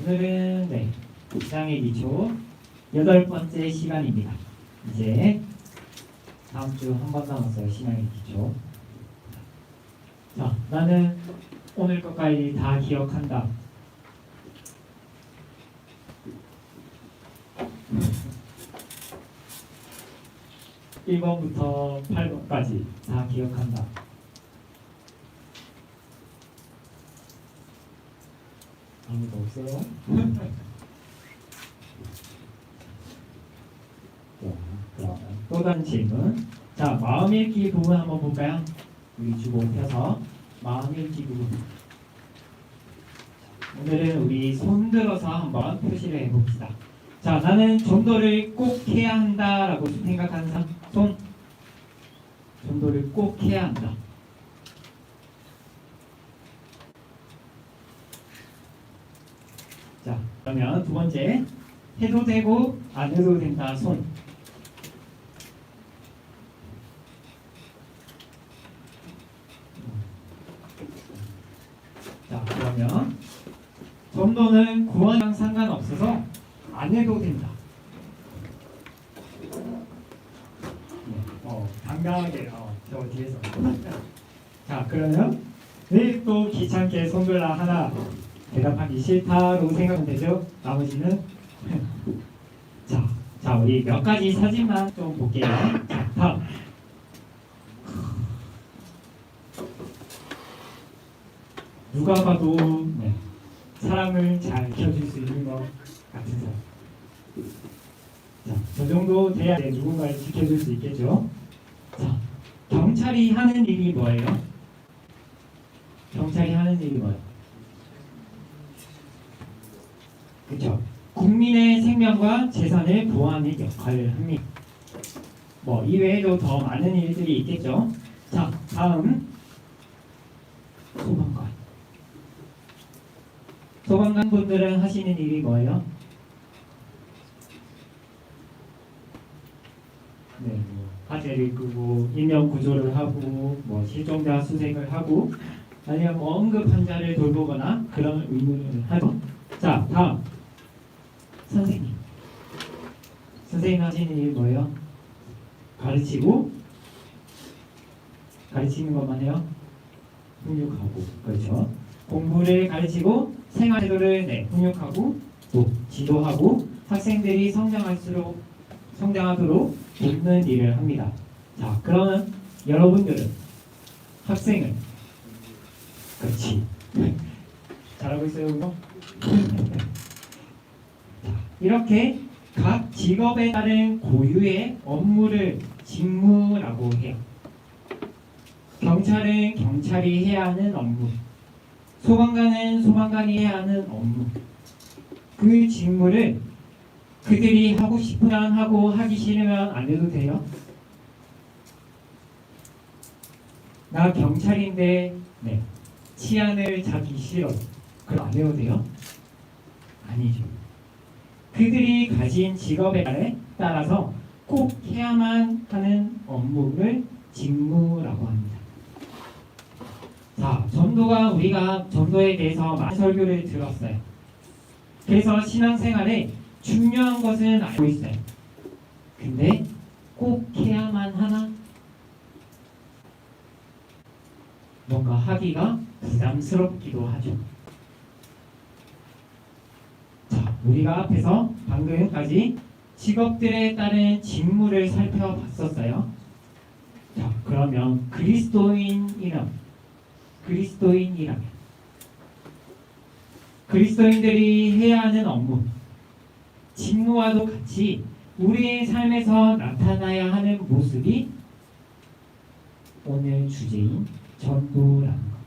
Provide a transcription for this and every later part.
오늘은 신앙의 기초 8번째 시간입니다. 이제 다음 주 한 번 남았어요. 신앙의 기초. 자, 나는 오늘 것까지 다 기억한다. (1번부터) (8번까지) 다 기억한다. 아무도 없어요? 그럼 또 다른 질문. 자, 마음 읽기 부분 한번 볼까요? 우리 주보 펴서 마음 읽기 부분. 오늘은 우리 손 들어서 한번 표시를 해봅시다. 자, 나는 전도를 꼭 해야 한다라고 생각하는 사람 손. 전도를 꼭 해야 한다. 자, 그러면 두 번째, 해도 되고 안 해도 된다. 손. 자, 그러면 전도는 구원이랑 상관없어서 안 해도 된다. 당당하게 저 뒤에서. 자, 그러면 왜 또 귀찮게 손 들라 하나 대답하기 싫다고 생각하면 되죠? 나머지는 자, 우리 몇 가지 사진만 좀 볼게요. 자, 다음. 누가 봐도 사람을 잘 키워줄 수 있는 것 같은 사람. 자, 저 정도 돼야 누군가를 지켜줄 수 있겠죠? 자, 경찰이 하는 일이 뭐예요? 경찰이 하는 일이 뭐예요? 그렇죠. 국민의 생명과 재산을 보호하는 역할을 합니다. 뭐 이외에도 더 많은 일들이 있겠죠. 자, 다음 소방관. 소방관 분들은 하시는 일이 뭐예요? 화재를 끄고 인명 구조를 하고 실종자 수색을 하고 아니면 응급 환자를 돌보거나 그런 의무를 하고. 자, 다음 선생님. 선생님 하시는 일이 뭐예요? 가르치고, 가르치는 것만 해요? 훈육하고, 그렇죠. 공부를 가르치고 생활태도를 훈육하고 또 지도하고 학생들이 성장하도록 돕는 일을 합니다. 자, 그러면 여러분들은 학생은 그렇지 잘하고 있어요, 그거? 자, 이렇게 각 직업에 따른 고유의 업무를 직무라고 해요. 경찰은 경찰이 해야 하는 업무, 소방관은 소방관이 해야 하는 업무. 그 직무를 그들이 하고 싶으면 하고 하기 싫으면 안 해도 돼요? 나 경찰인데 치안을 잡기 싫어. 그럼 안 해도 돼요? 아니죠. 그들이 가진 직업에 따라서 꼭 해야만 하는 업무를 직무라고 합니다. 자, 우리가 전도에 대해서 많은 설교를 들었어요. 그래서 신앙생활에 중요한 것은 알고 있어요. 근데 꼭 해야만 하나? 뭔가 하기가 부담스럽기도 하죠. 자, 우리가 앞에서 방금까지 직업들에 따른 직무를 살펴봤었어요. 자, 그러면 그리스도인들이 해야 하는 업무, 직무와도 같이 우리의 삶에서 나타나야 하는 모습이 오늘 주제인 전도라는 것.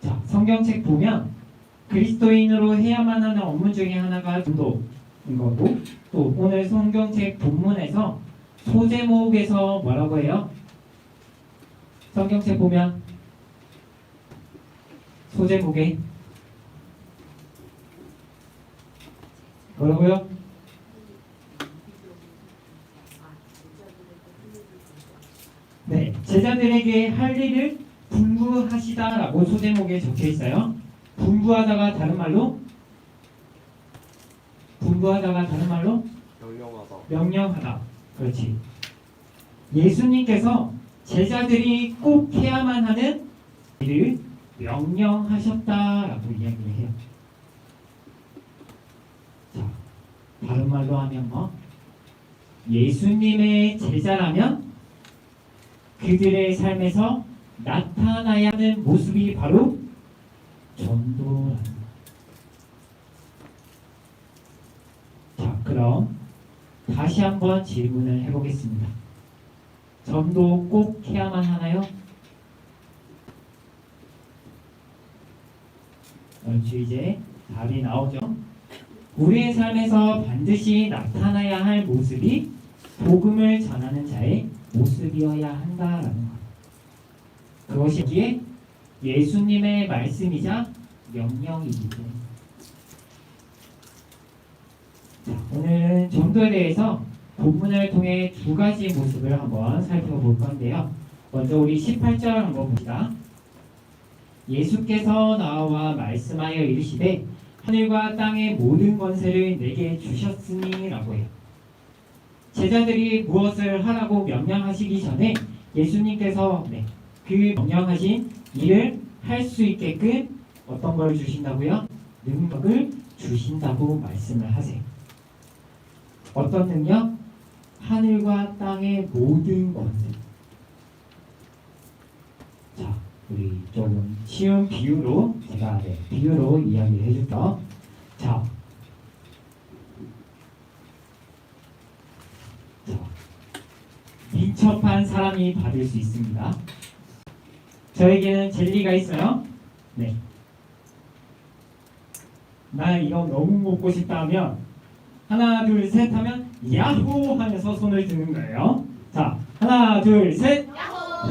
자, 성경책 보면 그리스도인으로 해야만 하는 업무 중에 하나가 전도인 거고, 또 오늘 성경책 본문에서 소제목에서 뭐라고 해요? 성경책 보면 소제목에 뭐라고요? 제자들에게 할 일을 분부하시다라고 소제목에 적혀 있어요. 분부하다가 다른 말로 명령하다. 명령하다. 그렇지. 예수님께서 제자들이 꼭 해야만 하는 일을 명령하셨다라고 이야기를 해요. 자, 다른 말로 하면 뭐? 예수님의 제자라면 그들의 삶에서 나타나야 하는 모습이 바로 전도라는 거예요. 자, 그럼 다시 한번 질문을 해보겠습니다. 전도 꼭 해야만 하나요? 얼추 이제 답이 나오죠. 우리의 삶에서 반드시 나타나야 할 모습이 복음을 전하는 자의 모습이어야 한다라는 것. 그것이 여기에 예수님의 말씀이자 명령이기 때문에. 자, 오늘은 전도에 대해서 본문을 통해 두 가지 모습을 한번 살펴볼 건데요. 먼저 우리 18절 한번 봅시다. 예수께서 나와 말씀하여 이르시되 하늘과 땅의 모든 권세를 내게 주셨으니 라고 해요. 제자들이 무엇을 하라고 명령하시기 전에 예수님께서 그 명령하신 일을 할 수 있게끔 어떤 걸 주신다고요? 능력을 주신다고 말씀을 하세요. 어떤 능력? 하늘과 땅의 모든 권세. 자, 우리 조금 쉬운 비유로 제가 비유로 이야기를 해줄게요. 자, 민첩한 사람이 받을 수 있습니다. 저에게는 젤리가 있어요. 네. 나 이거 너무 먹고 싶다 하면 하나 둘 셋 하면 야호 하면서 손을 드는 거예요. 자, 하나 둘 셋. 야호.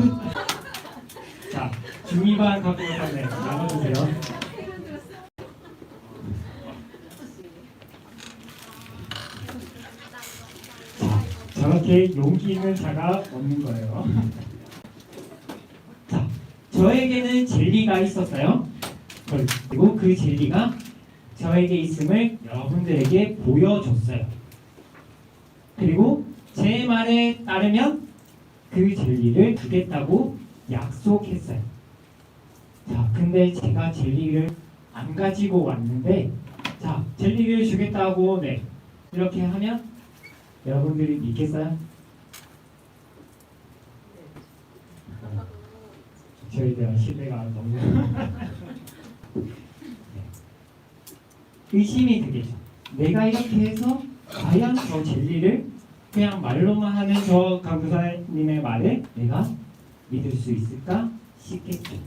자, 중이반 갖고 오셨네. 나눠주세요. 자, 저렇게 용기 있는 자가 없는 거예요. 자, 저에게는 젤리가 있었어요. 그리고 그 젤리가 저에게 있음을 여러분들에게 보여줬어요. 그리고 제 말에 따르면 그 젤리를 주겠다고 약속했어요. 자, 근데 제가 젤리를 안 가지고 왔는데, 자, 젤리를 주겠다고 이렇게 하면 여러분들이 믿겠어요? 저에 대한 신뢰가 너무 의심이 되겠죠. 내가 이렇게 해서 과연 저 젤리를 그냥 말로만 하는 저 강도사님의 말을 내가 믿을 수 있을까 싶겠죠.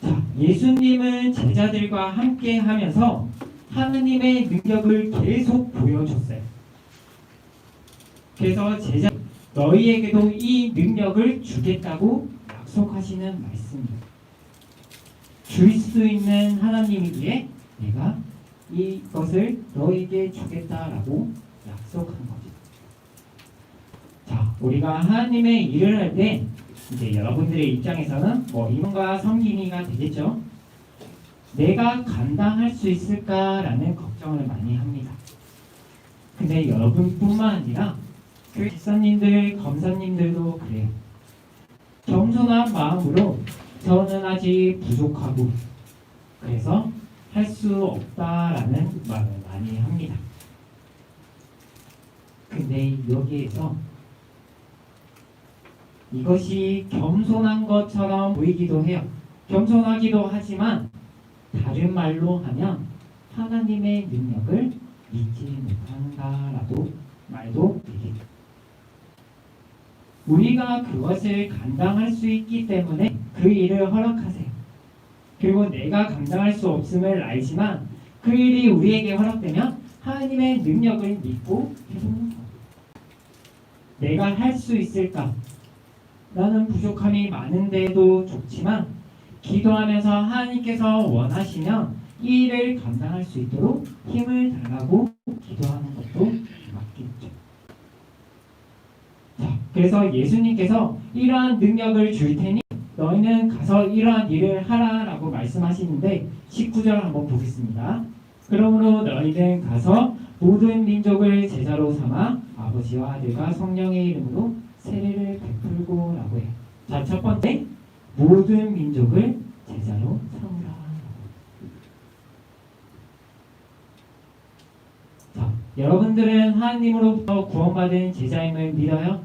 자, 예수님은 제자들과 함께 하면서 하나님의 능력을 계속 보여줬어요. 그래서 제자 너희에게도 이 능력을 주겠다고 약속하시는 말씀입니다. 줄 수 있는 하나님이기에 내가 이것을 너에게 주겠다라고 약속한 거죠. 자, 우리가 하나님의 일을 할 때 이제 여러분들의 입장에서는 임원과 섬김이가 되겠죠. 내가 감당할 수 있을까라는 걱정을 많이 합니다. 근데 여러분뿐만 아니라 그 집사님들, 검사님들도 그래요. 겸손한 마음으로 저는 아직 부족하고 그래서 할 수 없다라는 말을 많이 합니다. 근데 여기에서 이것이 겸손한 것처럼 보이기도 해요. 겸손하기도 하지만 다른 말로 하면 하나님의 능력을 믿지 못한다라고 말도 되겠죠. 우리가 그것을 감당할 수 있기 때문에 그 일을 허락하세요. 그리고 내가 감당할 수 없음을 알지만 그 일이 우리에게 허락되면 하나님의 능력을 믿고 해보는 거예요. 내가 할 수 있을까? 나는 부족함이 많은데도 좋지만 기도하면서 하나님께서 원하시면 이 일을 감당할 수 있도록 힘을 달라고 기도하는 것도 맞겠죠. 자, 그래서 예수님께서 이러한 능력을 줄 테니 너희는 가서 이러한 일을 하라라고 말씀하시는데 19절 한번 보겠습니다. 그러므로 너희는 가서 모든 민족을 제자로 삼아 아버지와 아들과 성령의 이름으로 세례를 베풀고 라고 해요. 자, 첫 번째, 모든 민족을 제자로 삼으라. 자, 여러분들은 하나님으로부터 구원받은 제자임을 믿어요?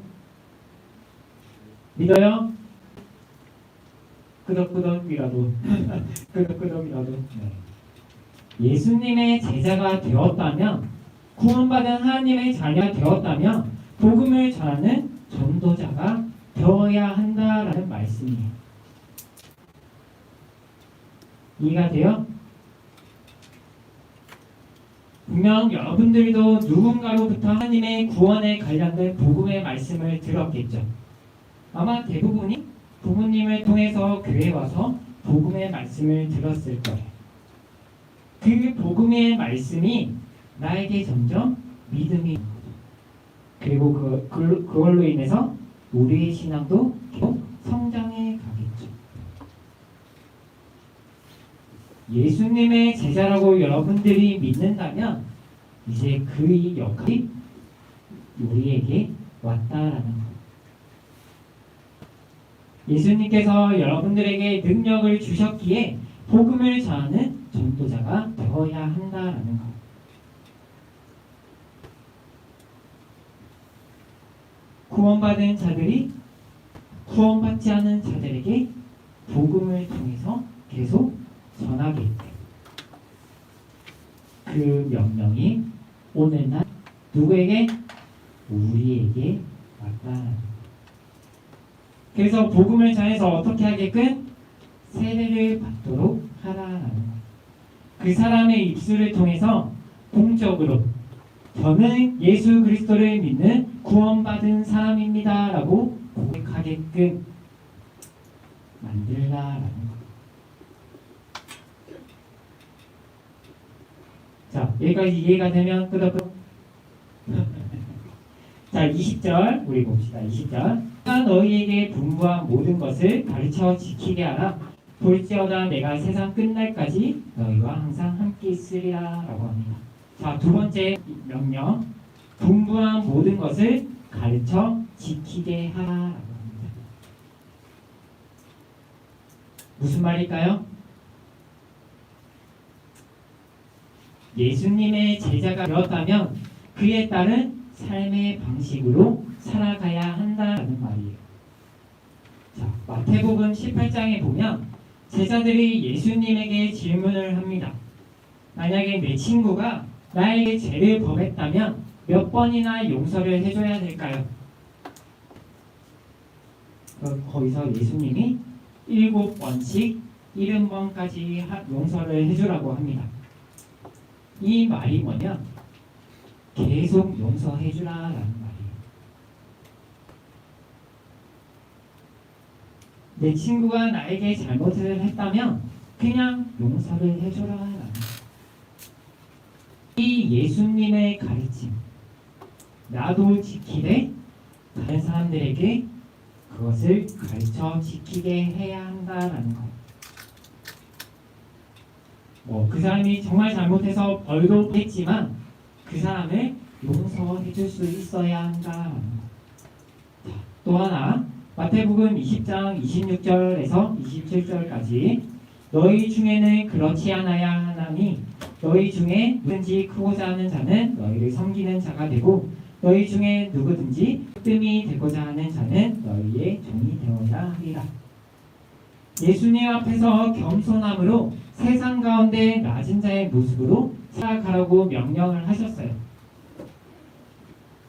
믿어요? 끄덕끄덕이라도 끄덕끄덕이라도. 네. 예수님의 제자가 되었다면, 구원받은 하나님의 자녀가 되었다면 복음을 전하는 전도자가 되어야 한다라는 말씀이에요. 이해가 돼요? 분명 여러분들도 누군가로부터 하나님의 구원에 관련된 복음의 말씀을 들었겠죠. 아마 대부분이 부모님을 통해서 교회에 와서 복음의 말씀을 들었을 거예요. 그 복음의 말씀이 나에게 점점 믿음이, 그리고 그걸로 인해서 우리의 신앙도 계속 성장해 가겠죠. 예수님의 제자라고 여러분들이 믿는다면 이제 그 역할이 우리에게 왔다라는 것. 예수님께서 여러분들에게 능력을 주셨기에 복음을 전하는 전도자가 되어야 한다라는 것. 구원받은 자들이 구원받지 않은 자들에게 복음을 통해서 계속 전하게 돼요. 그 명령이 오늘날 누구에게? 우리에게 왔다. 그래서 복음을 전해서 어떻게 하게끔? 세례를 받도록 하라라는 거예요. 그 사람의 입술을 통해서 공적으로 저는 예수 그리스도를 믿는 구원받은 사람입니다 라고 고백하게끔 만들라라는 거예요. 자, 여기까지 이해가 되면 끄덕끄덕. 자, 20절 우리 봅시다. 20절. 내가 너희에게 분부한 모든 것을 가르쳐 지키게 하라. 볼지어다 내가 세상 끝날까지 너희와 항상 함께 있으리라 라고 합니다. 자, 두 번째 명령, 분부한 모든 것을 가르쳐 지키게 하라 라고 합니다. 무슨 말일까요? 예수님의 제자가 되었다면 그에 따른 삶의 방식으로 살아가야 한다는 말이에요. 자, 마태복음 18장에 보면 제자들이 예수님에게 질문을 합니다. 만약에 내 친구가 나에게 죄를 범했다면 몇 번이나 용서를 해줘야 될까요? 거기서 예수님이 7번씩 70번까지 용서를 해주라고 합니다. 이 말이 뭐냐? 계속 용서해주라라는 말이에요. 내 친구가 나에게 잘못을 했다면 그냥 용서를 해줘라라는 거예요. 이 예수님의 가르침, 나도 지키되 다른 사람들에게 그것을 가르쳐 지키게 해야 한다라는 거예요. 그 사람이 정말 잘못해서 벌도 했지만 그 사람을 용서해 줄 수 있어야 한다라는 거예요. 또 하나, 마태복음 20장 26절에서 27절까지 너희 중에는 그렇지 않아야 하나니 너희 중에 누구든지 크고자 하는 자는 너희를 섬기는 자가 되고 너희 중에 누구든지 뜸이 되고자 하는 자는 너희의 종이 되어야 하리라. 예수님 앞에서 겸손함으로 세상 가운데 낮은 자의 모습으로 살아가라고 명령을 하셨어요.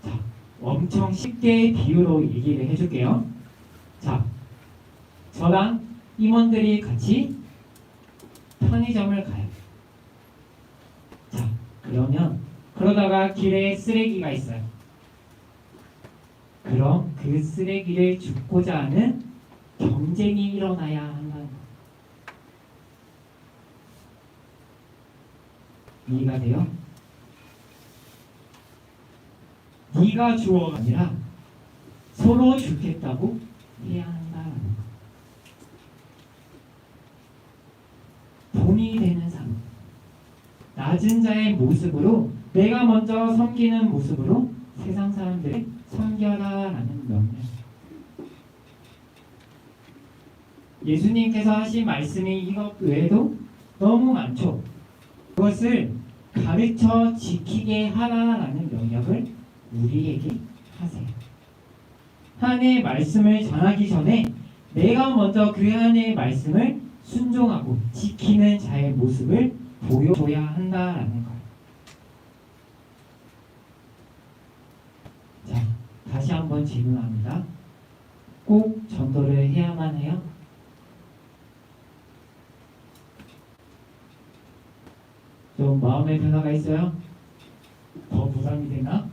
자, 엄청 쉽게 비유로 얘기를 해줄게요. 자, 저랑 임원들이 같이 편의점을 가요. 자, 그러다가 길에 쓰레기가 있어요. 그럼 그 쓰레기를 줍고자 하는 경쟁이 일어나야 한다는 거. 이해가 돼요? 네가 주어가 아니라 서로 주겠다고 해야 한다는 거. 낮은 자의 모습으로 내가 먼저 섬기는 모습으로 세상 사람들을 섬겨라라는 명령. 예수님께서 하신 말씀이 이것 외에도 너무 많죠. 그것을 가르쳐 지키게 하라라는 명령을 우리에게 하세요. 하나님의 말씀을 전하기 전에 내가 먼저 그 하나님의 말씀을 순종하고 지키는 자의 모습을 보여줘야 한다라는 거예요. 자, 다시 한번 질문합니다. 꼭 전도를 해야만 해요? 좀 마음의 변화가 있어요? 더 부담이 되나?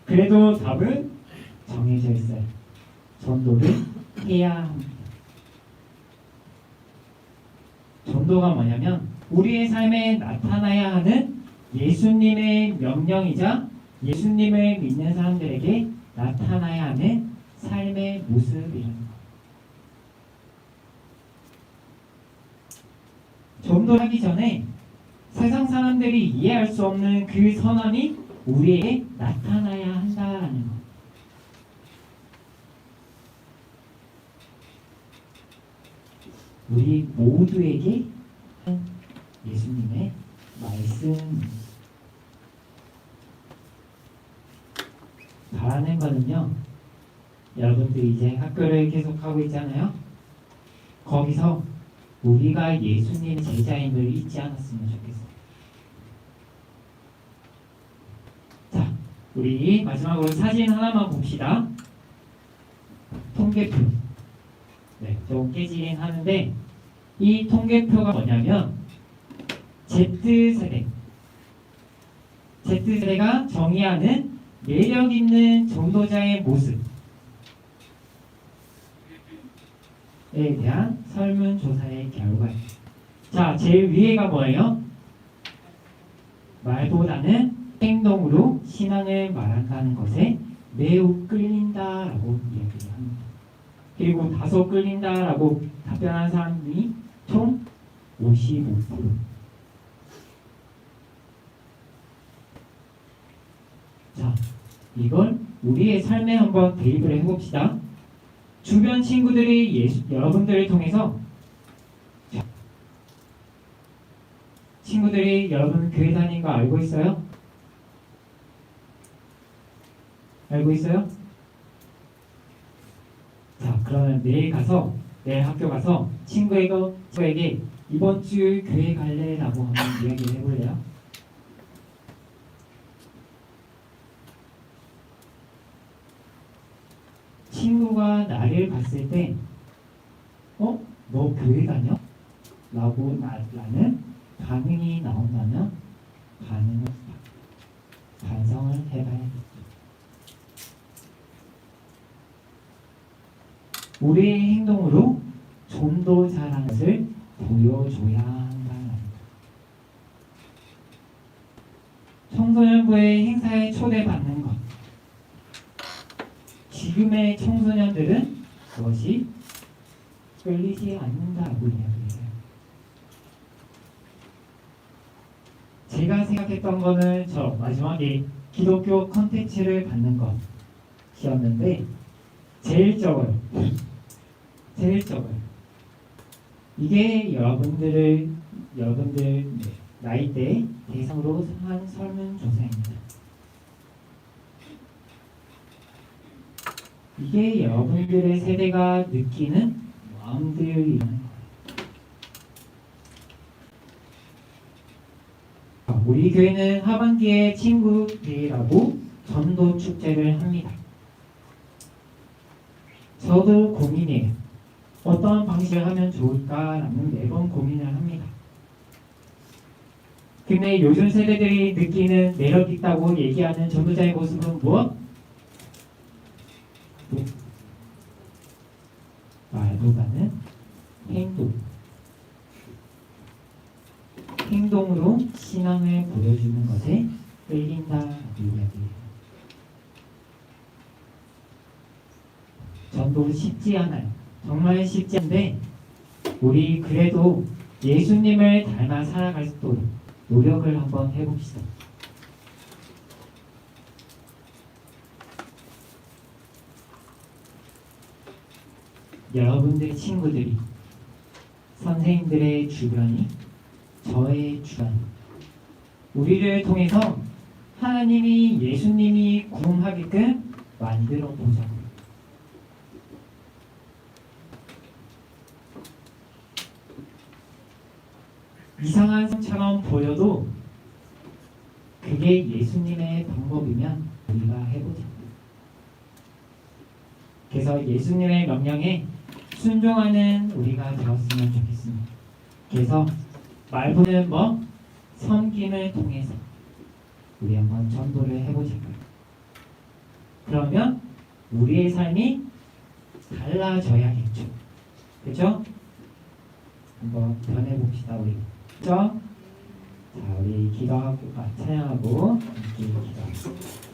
그래도 답은 정해져 있어요. 전도를 해야 합니다. 전도가 뭐냐면 우리의 삶에 나타나야 하는 예수님의 명령이자 예수님을 믿는 사람들에게 나타나야 하는 삶의 모습이라는 것. 전도하기 전에 세상 사람들이 이해할 수 없는 그 선함이 우리에게 나타나야 한다는 것. 우리 모두에게 예수님의 말씀. 바라는 거는요, 여러분들이 이제 학교를 계속하고 있잖아요. 거기서 우리가 예수님의 제자임을 잊지 않았으면 좋겠어요. 자, 우리 마지막으로 사진 하나만 봅시다. 통계표. 네, 좀 깨지긴 하는데 이 통계표가 뭐냐면 Z세대가 정의하는 매력 있는 전도자의 모습에 대한 설문조사의 결과예요. 자, 제일 위에가 뭐예요? 말보다는 행동으로 신앙을 말한다는 것에 매우 끌린다라고 이야기를 합니다. 그리고 다소 끌린다라고 답변한 사람이 총 55%. 자, 이걸 우리의 삶에 한번 대입을 해봅시다. 주변 친구들이 여러분들을 통해서, 친구들이 여러분 교회 다니는 거 알고 있어요? 알고 있어요? 자, 그러면 내일 학교 가서 친구에게 이번 주 교회 갈래? 라고 한번 이야기를 해볼래요? 친구가 나를 봤을 때 너 교회 다녀? 라고 나는 반응이 나온다면 반성을 해봐야겠죠. 우리의 행동으로 좀 더 잘하는 것을 보여줘야 한다. 청소년부의 행사에 초대받는 것. 지금의 청소년들은 그것이 끌리지 않는다고 이야기해요. 제가 생각했던 거는 저 마지막에 기독교 컨텐츠를 받는 것이었는데 제일 적어요. 이게 여러분들 나이대 대상으로 한 설문조사입니다. 이게 여러분들의 세대가 느끼는 마음들이라는 거예요. 우리 교회는 하반기에 친구들이라고 전도 축제를 합니다. 저도 고민이에요. 어떤 방식을 하면 좋을까라는 매번 고민을 합니다. 근데 요즘 세대들이 느끼는 매력 있다고 얘기하는 전도자의 모습은 무엇? 말보다는 행동으로 신앙을 보여주는 것에 끌린다라고 이야기해요. 전도 쉽지 않아요. 정말 쉽지 않은데 우리 그래도 예수님을 닮아 살아갈 수 있도록 노력을 한번 해봅시다. 여러분들의 친구들이, 선생님들의 주변이, 저의 주변, 우리를 통해서 하나님이, 예수님이 구원하게끔 만들어 보자고요. 이상한 것처럼 보여도 그게 예수님의 방법이면 우리가 해보자고요. 그래서 예수님의 명령에 순종하는 우리가 되었으면 좋겠습니다. 그래서 말보는 섬김을 통해서 우리 한번 전도를 해보자고요. 그러면 우리의 삶이 달라져야겠죠. 그렇죠? 한번 변해봅시다 우리. 그렇죠? 자, 우리 기도하고 찬양하고 함께 기도하겠습니다.